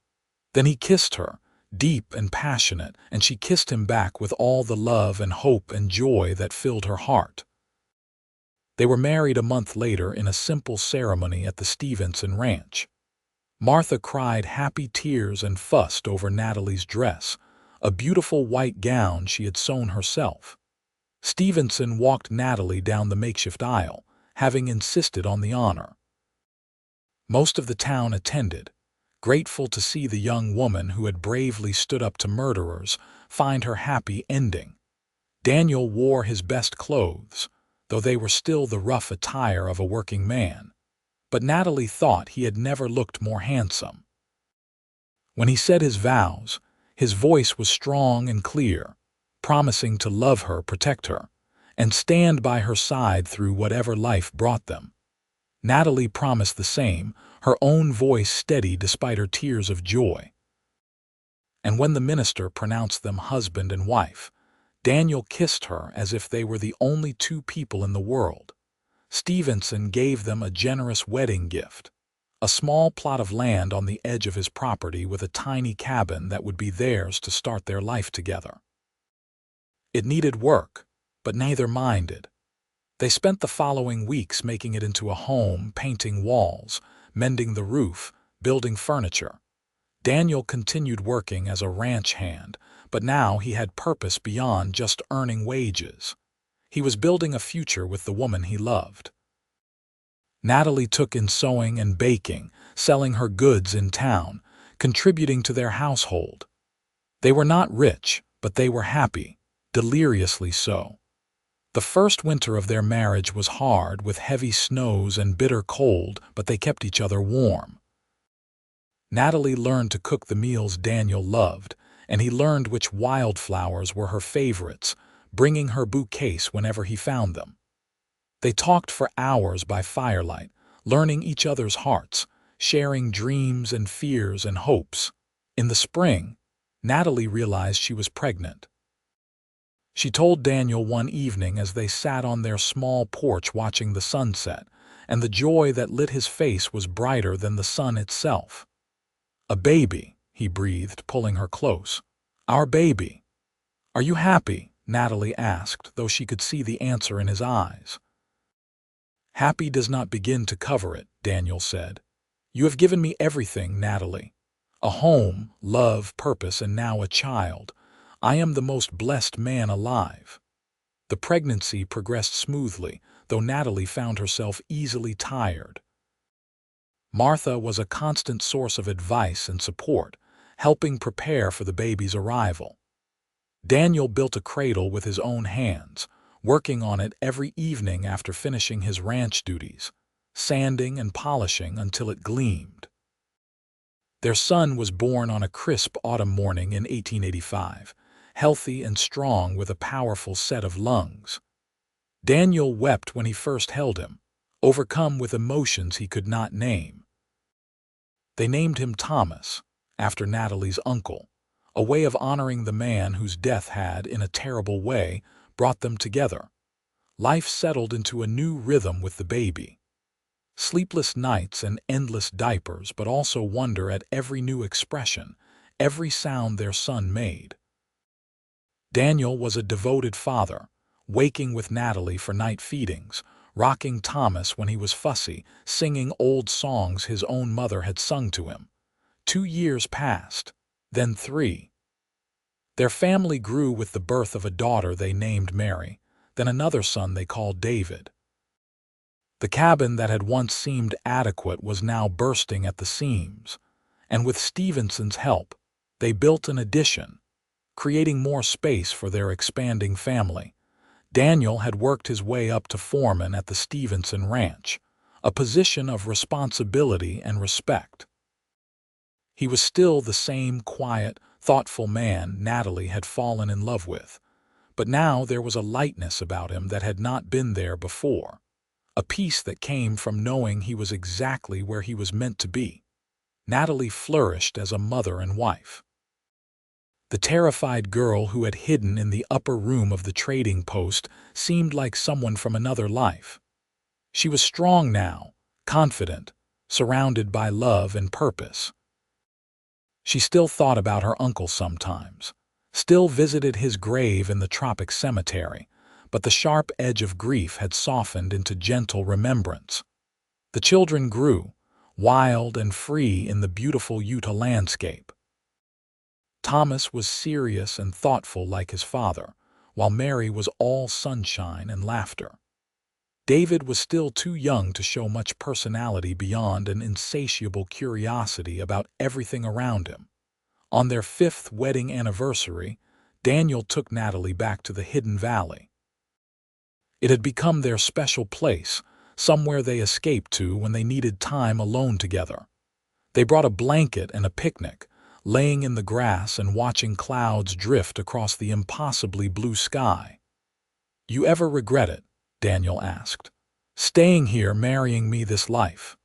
A: Then he kissed her, deep and passionate, and she kissed him back with all the love and hope and joy that filled her heart. They were married a month later in a simple ceremony at the Stevenson ranch. Martha cried happy tears and fussed over Natalie's dress, a beautiful white gown she had sewn herself. Stevenson walked Natalie down the makeshift aisle, having insisted on the honor. Most of the town attended, grateful to see the young woman who had bravely stood up to murderers find her happy ending. Daniel wore his best clothes, though they were still the rough attire of a working man. But Natalie thought he had never looked more handsome. When he said his vows, his voice was strong and clear, promising to love her, protect her, and stand by her side through whatever life brought them. Natalie promised the same, her own voice steady despite her tears of joy. And when the minister pronounced them husband and wife, Daniel kissed her as if they were the only two people in the world. Stevenson gave them a generous wedding gift, a small plot of land on the edge of his property with a tiny cabin that would be theirs to start their life together. It needed work, but neither minded. They spent the following weeks making it into a home, painting walls, mending the roof, building furniture. Daniel continued working as a ranch hand, but now he had purpose beyond just earning wages. He was building a future with the woman he loved. Natalie took in sewing and baking, selling her goods in town, contributing to their household. They were not rich, but they were happy, deliriously so. The first winter of their marriage was hard, with heavy snows and bitter cold, but they kept each other warm. Natalie learned to cook the meals Daniel loved, and he learned which wildflowers were her favorites, bringing her bouquets whenever he found them. They talked for hours by firelight, learning each other's hearts, sharing dreams and fears and hopes. In the spring, Natalie realized she was pregnant. She told Daniel one evening as they sat on their small porch watching the sunset, and the joy that lit his face was brighter than the sun itself. "A baby," he breathed, pulling her close. "Our baby." "Are you happy?" Natalie asked, though she could see the answer in his eyes. "Happy does not begin to cover it," Daniel said. "You have given me everything, Natalie. A home, love, purpose, and now a child. I am the most blessed man alive." The pregnancy progressed smoothly, though Natalie found herself easily tired. Martha was a constant source of advice and support, helping prepare for the baby's arrival. Daniel built a cradle with his own hands, working on it every evening after finishing his ranch duties, sanding and polishing until it gleamed. Their son was born on a crisp autumn morning in 1885, healthy and strong with a powerful set of lungs. Daniel wept when he first held him, overcome with emotions he could not name. They named him Thomas, after Natalie's uncle, a way of honoring the man whose death had, in a terrible way, brought them together. Life settled into a new rhythm with the baby. Sleepless nights and endless diapers, but also wonder at every new expression, every sound their son made. Daniel was a devoted father, waking with Natalie for night feedings, rocking Thomas when he was fussy, singing old songs his own mother had sung to him. 2 years passed, then 3. Their family grew with the birth of a daughter they named Mary, then another son they called David. The cabin that had once seemed adequate was now bursting at the seams, and with Stevenson's help, they built an addition, creating more space for their expanding family. Daniel had worked his way up to foreman at the Stevenson Ranch, a position of responsibility and respect. He was still the same quiet, thoughtful man Natalie had fallen in love with, but now there was a lightness about him that had not been there before, a peace that came from knowing he was exactly where he was meant to be. Natalie flourished as a mother and wife. The terrified girl who had hidden in the upper room of the trading post seemed like someone from another life. She was strong now, confident, surrounded by love and purpose. She still thought about her uncle sometimes, still visited his grave in the Tropic cemetery, but the sharp edge of grief had softened into gentle remembrance. The children grew, wild and free in the beautiful Utah landscape. Thomas was serious and thoughtful like his father, while Mary was all sunshine and laughter. David was still too young to show much personality beyond an insatiable curiosity about everything around him. On their 5th wedding anniversary, Daniel took Natalie back to the Hidden Valley. It had become their special place, somewhere they escaped to when they needed time alone together. They brought a blanket and a picnic, laying in the grass and watching clouds drift across the impossibly blue sky. "You ever regret it?" Daniel asked. Staying here, marrying me this life.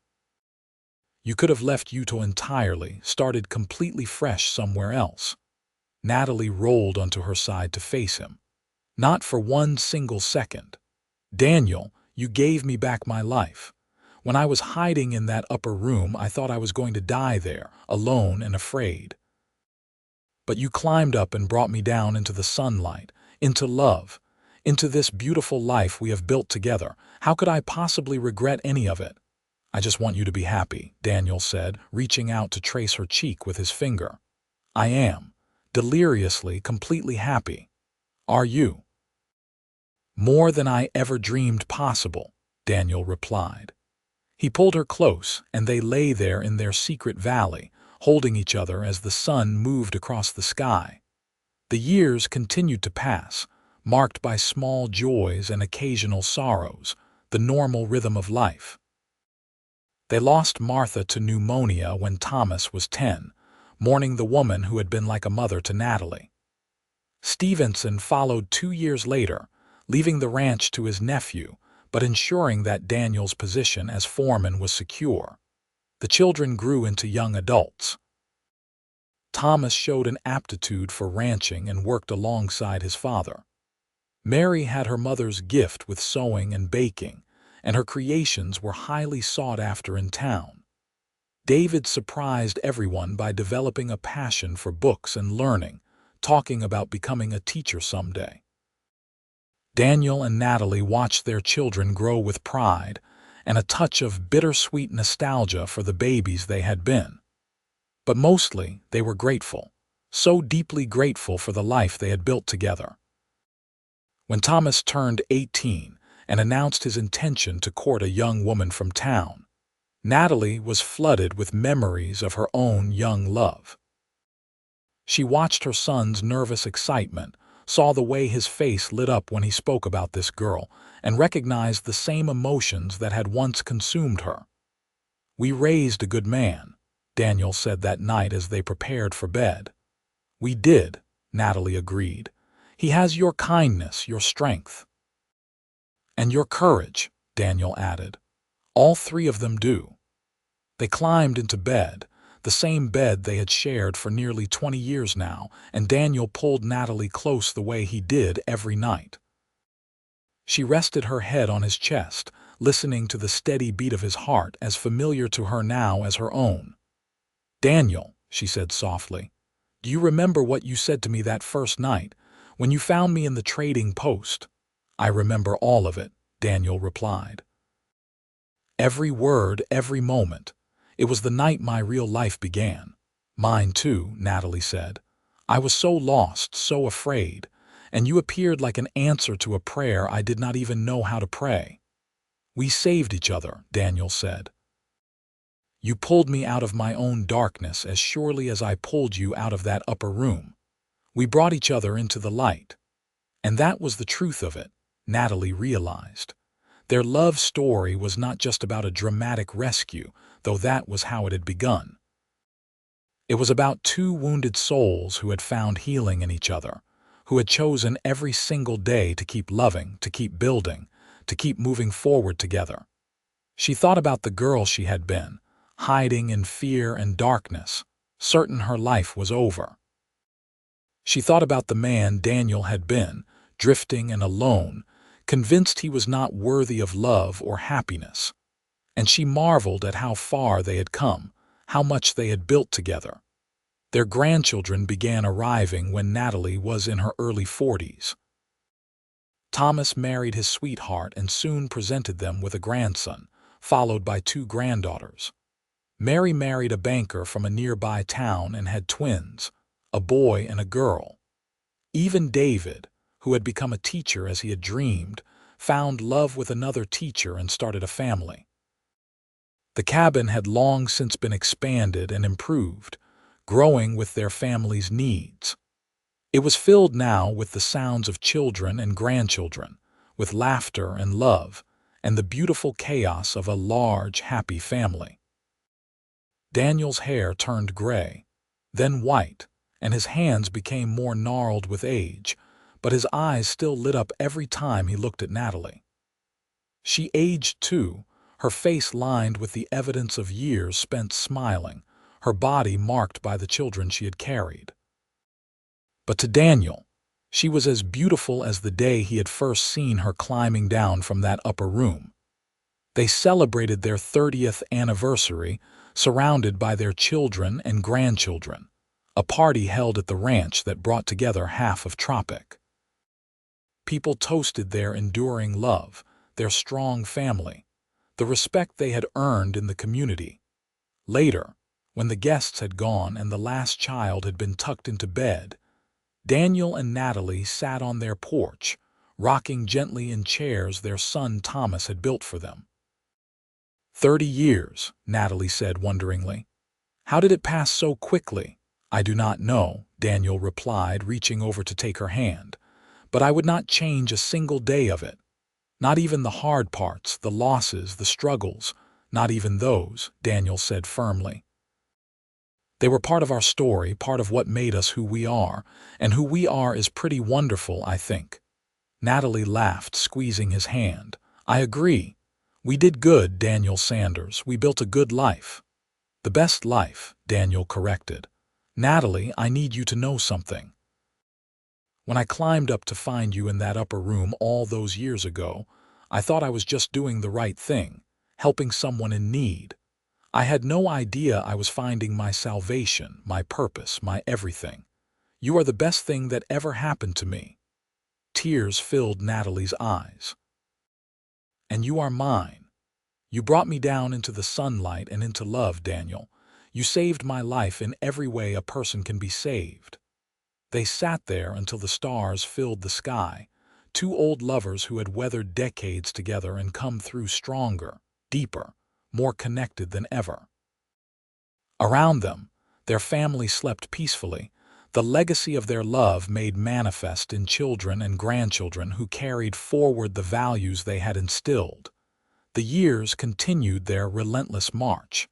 A: You could have left Utah entirely, started completely fresh somewhere else. Natalie rolled onto her side to face him. Not for one single second. Daniel, you gave me back my life. When I was hiding in that upper room, I thought I was going to die there, alone and afraid. But you climbed up and brought me down into the sunlight, into love, into this beautiful life we have built together. How could I possibly regret any of it? I just want you to be happy, Daniel said, reaching out to trace her cheek with his finger. I am. Deliriously, completely happy. Are you? More than I ever dreamed possible, Daniel replied. He pulled her close, and they lay there in their secret valley, holding each other as the sun moved across the sky. The years continued to pass, marked by small joys and occasional sorrows, the normal rhythm of life. They lost Martha to pneumonia when Thomas was 10, mourning the woman who had been like a mother to Natalie. Stevenson followed 2 years later, leaving the ranch to his nephew, but ensuring that Daniel's position as foreman was secure. The children grew into young adults. Thomas showed an aptitude for ranching and worked alongside his father. Mary had her mother's gift with sewing and baking, and her creations were highly sought after in town. David surprised everyone by developing a passion for books and learning, talking about becoming a teacher someday. Daniel and Natalie watched their children grow with pride and a touch of bittersweet nostalgia for the babies they had been. But mostly, they were grateful, so deeply grateful for the life they had built together. When Thomas turned 18 and announced his intention to court a young woman from town, Natalie was flooded with memories of her own young love. She watched her son's nervous excitement, saw the way his face lit up when he spoke about this girl, and recognized the same emotions that had once consumed her. "We raised a good man," Daniel said that night as they prepared for bed. "We did," Natalie agreed. "He has your kindness, your strength." "And your courage," Daniel added. "All three of them do." They climbed into bed, the same bed they had shared for nearly 20 years now, and Daniel pulled Natalie close the way he did every night. She rested her head on his chest, listening to the steady beat of his heart as familiar to her now as her own. "Daniel," she said softly, "do you remember what you said to me that first night, when you found me in the trading post?" "I remember all of it," Daniel replied. "Every word, every moment. It was the night my real life began." "Mine too," Natalie said. "I was so lost, so afraid, and you appeared like an answer to a prayer I did not even know how to pray." "We saved each other," Daniel said. "You pulled me out of my own darkness as surely as I pulled you out of that upper room. We brought each other into the light." And that was the truth of it, Natalie realized. Their love story was not just about a dramatic rescue, though that was how it had begun. It was about two wounded souls who had found healing in each other, who had chosen every single day to keep loving, to keep building, to keep moving forward together. She thought about the girl she had been, hiding in fear and darkness, certain her life was over. She thought about the man Daniel had been, drifting and alone, convinced he was not worthy of love or happiness. And she marveled at how far they had come, how much they had built together. Their grandchildren began arriving when Natalie was in her early 40s. Thomas married his sweetheart and soon presented them with a grandson, followed by 2 granddaughters. Mary married a banker from a nearby town and had twins, a boy and a girl. Even David, who had become a teacher as he had dreamed, found love with another teacher and started a family. The cabin had long since been expanded and improved, growing with their family's needs. It was filled now with the sounds of children and grandchildren, with laughter and love, and the beautiful chaos of a large, happy family. Daniel's hair turned gray, then white, and his hands became more gnarled with age, but his eyes still lit up every time he looked at Natalie. She aged too, her face lined with the evidence of years spent smiling, her body marked by the children she had carried. But to Daniel, she was as beautiful as the day he had first seen her climbing down from that upper room. They celebrated their 30th anniversary, surrounded by their children and grandchildren, a party held at the ranch that brought together half of Tropic. People toasted their enduring love, their strong family, the respect they had earned in the community. Later, when the guests had gone and the last child had been tucked into bed, Daniel and Natalie sat on their porch, rocking gently in chairs their son Thomas had built for them. 30 years, Natalie said wonderingly. How did it pass so quickly? I do not know, Daniel replied, reaching over to take her hand. But I would not change a single day of it. Not even the hard parts, the losses, the struggles. Not even those, Daniel said firmly. They were part of our story, part of what made us who we are, and who we are is pretty wonderful, I think. Natalie laughed, squeezing his hand. I agree. We did good, Daniel Sanders. We built a good life. The best life, Daniel corrected. Natalie, I need you to know something. When I climbed up to find you in that upper room all those years ago, I thought I was just doing the right thing, helping someone in need. I had no idea I was finding my salvation, my purpose, my everything. You are the best thing that ever happened to me. Tears filled Natalie's eyes. And you are mine. You brought me down into the sunlight and into love, Daniel. You saved my life in every way a person can be saved. They sat there until the stars filled the sky, two old lovers who had weathered decades together and come through stronger, deeper, more connected than ever. Around them, their family slept peacefully, the legacy of their love made manifest in children and grandchildren who carried forward the values they had instilled. The years continued their relentless march.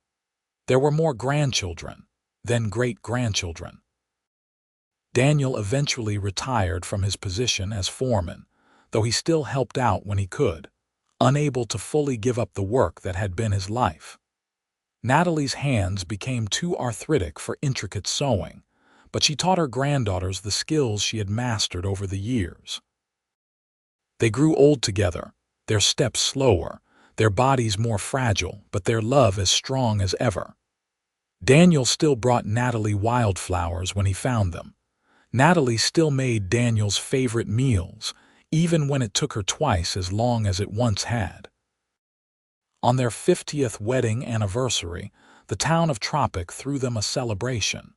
A: There were more grandchildren, then great-grandchildren. Daniel eventually retired from his position as foreman, though he still helped out when he could, unable to fully give up the work that had been his life. Natalie's hands became too arthritic for intricate sewing, but she taught her granddaughters the skills she had mastered over the years. They grew old together, their steps slower, their bodies more fragile, but their love as strong as ever. Daniel still brought Natalie wildflowers when he found them. Natalie still made Daniel's favorite meals, even when it took her twice as long as it once had. On their 50th wedding anniversary, the town of Tropic threw them a celebration.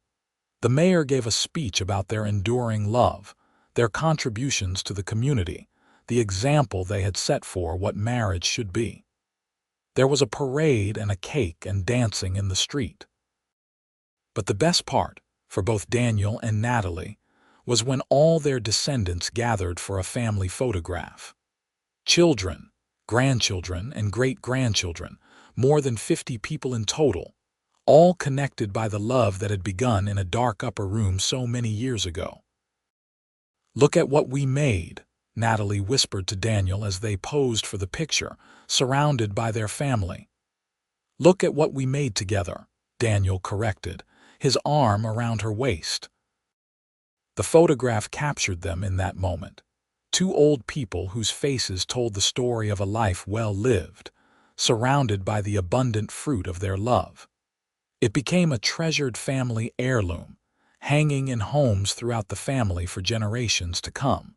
A: The mayor gave a speech about their enduring love, their contributions to the community, the example they had set for what marriage should be. There was a parade and a cake and dancing in the street. But the best part, for both Daniel and Natalie, was when all their descendants gathered for a family photograph. Children, grandchildren, and great-grandchildren, more than 50 people in total, all connected by the love that had begun in a dark upper room so many years ago. Look at what we made, Natalie whispered to Daniel as they posed for the picture, surrounded by their family. Look at what we made together, Daniel corrected, his arm around her waist. The photograph captured them in that moment. Two old people whose faces told the story of a life well lived, surrounded by the abundant fruit of their love. It became a treasured family heirloom, hanging in homes throughout the family for generations to come.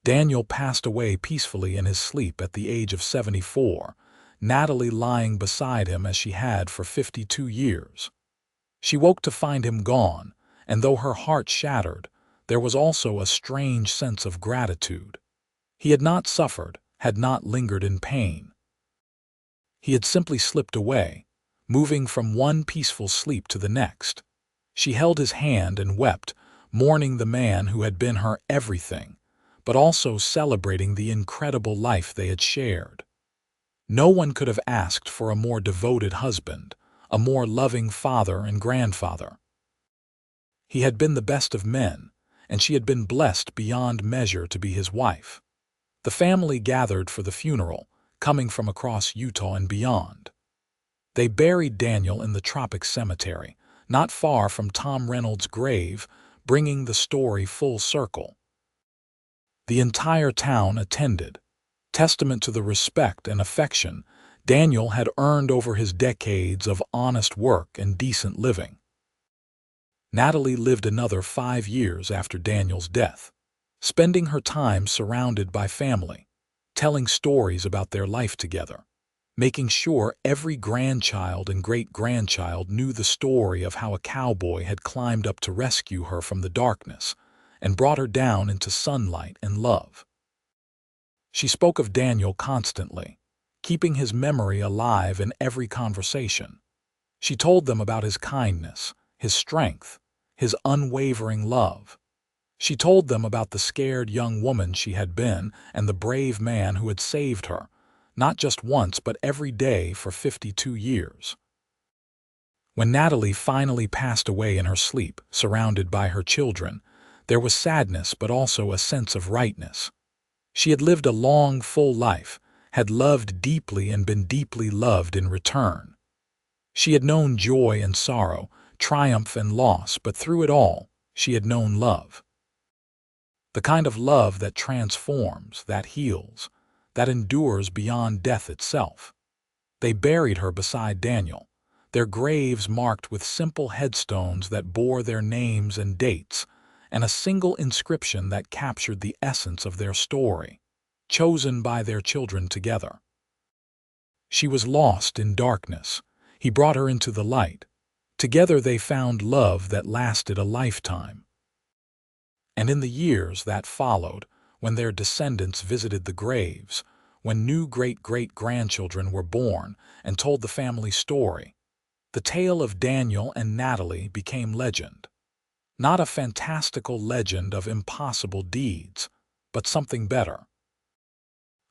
A: Daniel passed away peacefully in his sleep at the age of 74, Natalie lying beside him as she had for 52 years. She woke to find him gone, and though her heart shattered, there was also a strange sense of gratitude. He had not suffered, had not lingered in pain. He had simply slipped away, moving from one peaceful sleep to the next. She held his hand and wept, mourning the man who had been her everything, but also celebrating the incredible life they had shared. No one could have asked for a more devoted husband, a more loving father and grandfather. He had been the best of men, and she had been blessed beyond measure to be his wife. The family gathered for the funeral, coming from across Utah and beyond. They buried Daniel in the Tropic cemetery, not far from Tom Reynolds' grave, bringing the story full circle. The entire town attended, testament to the respect and affection Daniel had earned over his decades of honest work and decent living. Natalie lived another 5 years after Daniel's death, spending her time surrounded by family, telling stories about their life together, making sure every grandchild and great-grandchild knew the story of how a cowboy had climbed up to rescue her from the darkness and brought her down into sunlight and love. She spoke of Daniel constantly, keeping his memory alive in every conversation. She told them about his kindness, his strength, his unwavering love. She told them about the scared young woman she had been and the brave man who had saved her, not just once but every day for 52 years. When Natalie finally passed away in her sleep, surrounded by her children, there was sadness but also a sense of rightness. She had lived a long, full life, had loved deeply and been deeply loved in return. She had known joy and sorrow, triumph and loss, but through it all, she had known love. The kind of love that transforms, that heals, that endures beyond death itself. They buried her beside Daniel, their graves marked with simple headstones that bore their names and dates, and a single inscription that captured the essence of their story, chosen by their children together. She was lost in darkness. He brought her into the light. Together they found love that lasted a lifetime. And in the years that followed, when their descendants visited the graves, when new great-great-grandchildren were born and told the family story, the tale of Daniel and Natalie became legend. Not a fantastical legend of impossible deeds, but something better.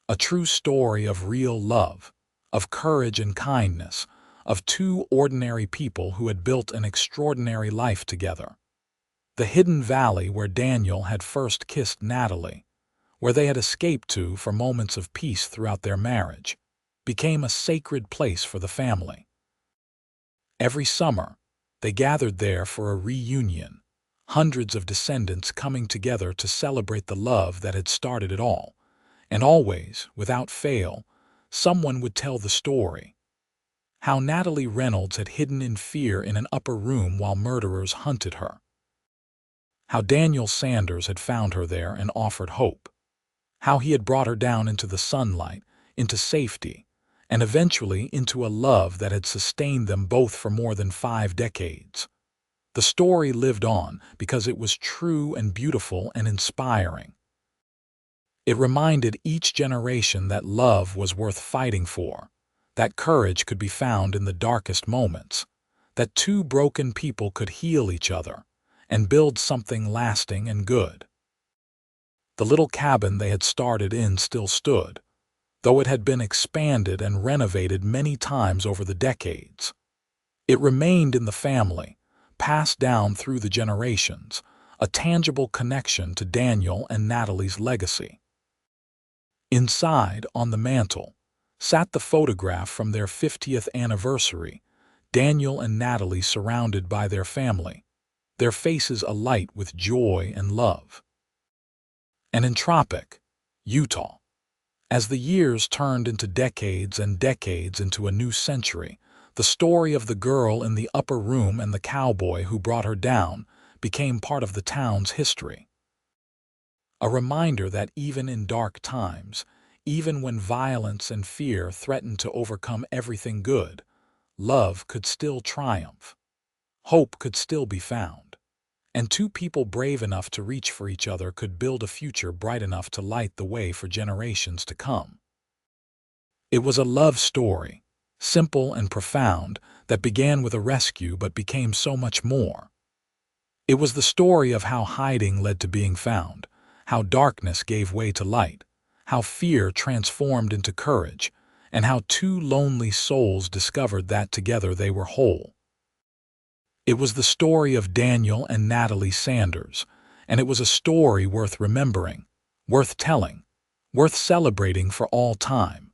A: A true story of real love, of courage and kindness, of two ordinary people who had built an extraordinary life together. The hidden valley where Daniel had first kissed Natalie, where they had escaped to for moments of peace throughout their marriage, became a sacred place for the family. Every summer, they gathered there for a reunion, hundreds of descendants coming together to celebrate the love that had started it all. And always, without fail, someone would tell the story. How Natalie Reynolds had hidden in fear in an upper room while murderers hunted her. How Daniel Sanders had found her there and offered hope. How he had brought her down into the sunlight, into safety, and eventually into a love that had sustained them both for more than 5 decades. The story lived on because it was true and beautiful and inspiring. It reminded each generation that love was worth fighting for, that courage could be found in the darkest moments, that two broken people could heal each other and build something lasting and good. The little cabin they had started in still stood, though it had been expanded and renovated many times over the decades. It remained in the family, passed down through the generations, a tangible connection to Daniel and Natalie's legacy. Inside, on the mantel, sat the photograph from their 50th anniversary, Daniel and Natalie surrounded by their family, their faces alight with joy and love. And in Tropic, Utah, as the years turned into decades and decades into a new century, the story of the girl in the upper room and the cowboy who brought her down became part of the town's history. A reminder that even in dark times, even when violence and fear threatened to overcome everything good, love could still triumph. Hope could still be found. And two people brave enough to reach for each other could build a future bright enough to light the way for generations to come. It was a love story, simple and profound, that began with a rescue but became so much more. It was the story of how hiding led to being found, how darkness gave way to light, how fear transformed into courage, and how two lonely souls discovered that together they were whole. It was the story of Daniel and Natalie Sanders, and it was a story worth remembering, worth telling, worth celebrating for all time.